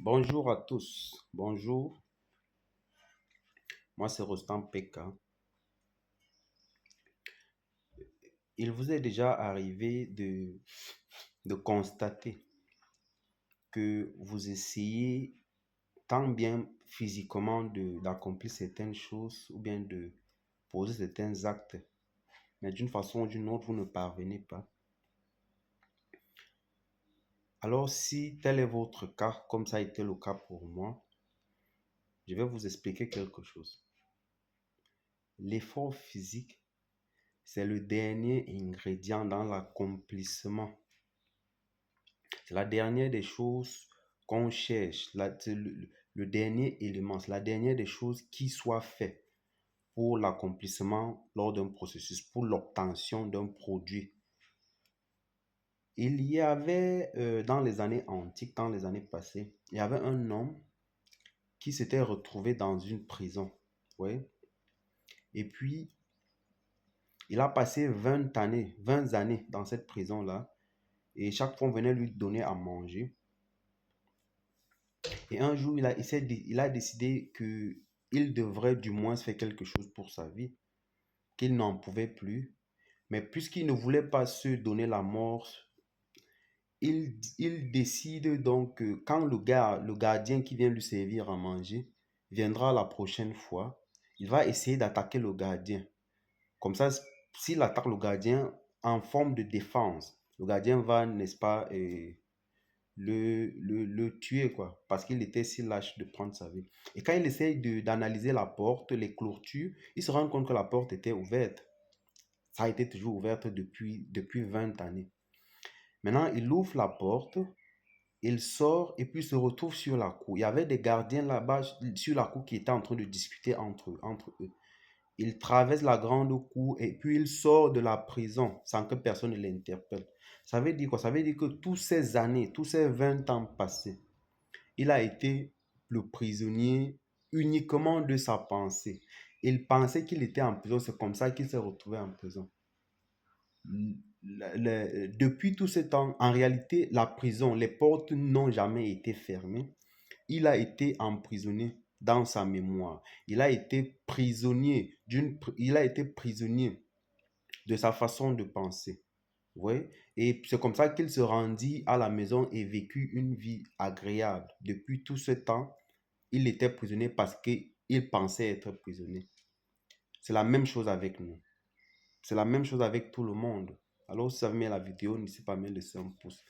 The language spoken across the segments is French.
Bonjour à tous. Bonjour. Moi, c'est Rostam Peka. Il vous est déjà arrivé de constater que vous essayez tant bien physiquement d'accomplir certaines choses ou bien de poser certains actes, mais d'une façon ou d'une autre, vous ne parvenez pas. Alors, si tel est votre cas, comme ça a été le cas pour moi, je vais vous expliquer quelque chose. L'effort physique, c'est le dernier ingrédient dans l'accomplissement. C'est la dernière des choses qu'on cherche, c'est le dernier élément, c'est la dernière des choses qui soit fait pour l'accomplissement lors d'un processus, pour l'obtention d'un produit. Il y avait dans les années antiques, dans les années passées, il y avait un homme qui s'était retrouvé dans une prison. Oui. Et puis, il a passé 20 années dans cette prison-là. Et chaque fois, on venait lui donner à manger. Et un jour, il a décidé qu'il devrait du moins faire quelque chose pour sa vie, qu'il n'en pouvait plus. Mais puisqu'il ne voulait pas se donner la mort, il décide donc que quand le gardien qui vient lui servir à manger viendra la prochaine fois, il va essayer d'attaquer le gardien. Comme ça, s'il attaque le gardien en forme de défense, le gardien va, n'est-ce pas, le tuer, quoi, parce qu'il était si lâche de prendre sa vie. Et quand il essaye d'analyser la porte, les clôtures, il se rend compte que la porte était ouverte. Ça a été toujours ouverte depuis 20 années. Maintenant, il ouvre la porte, il sort et puis se retrouve sur la cour. Il y avait des gardiens là-bas sur la cour qui étaient en train de discuter entre eux. Il traverse la grande cour et puis il sort de la prison sans que personne ne l'interpelle. Ça veut dire quoi? Ça veut dire que toutes ces années, tous ces 20 ans passés, il a été le prisonnier uniquement de sa pensée. Il pensait qu'il était en prison, c'est comme ça qu'il s'est retrouvé en prison. Depuis tout ce temps, en réalité, la prison, les portes n'ont jamais été fermées. Il a été emprisonné dans sa mémoire. Il a été prisonnier de sa façon de penser. Oui. Et c'est comme ça qu'il se rendit à la maison et vécut une vie agréable. Depuis tout ce temps, il était prisonnier parce qu'il pensait être prisonnier. C'est la même chose avec nous. C'est la même chose avec tout le monde. Alors, si vous avez aimé la vidéo, n'hésitez pas à me laisser un pouce.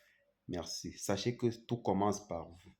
Merci. Sachez que tout commence par vous.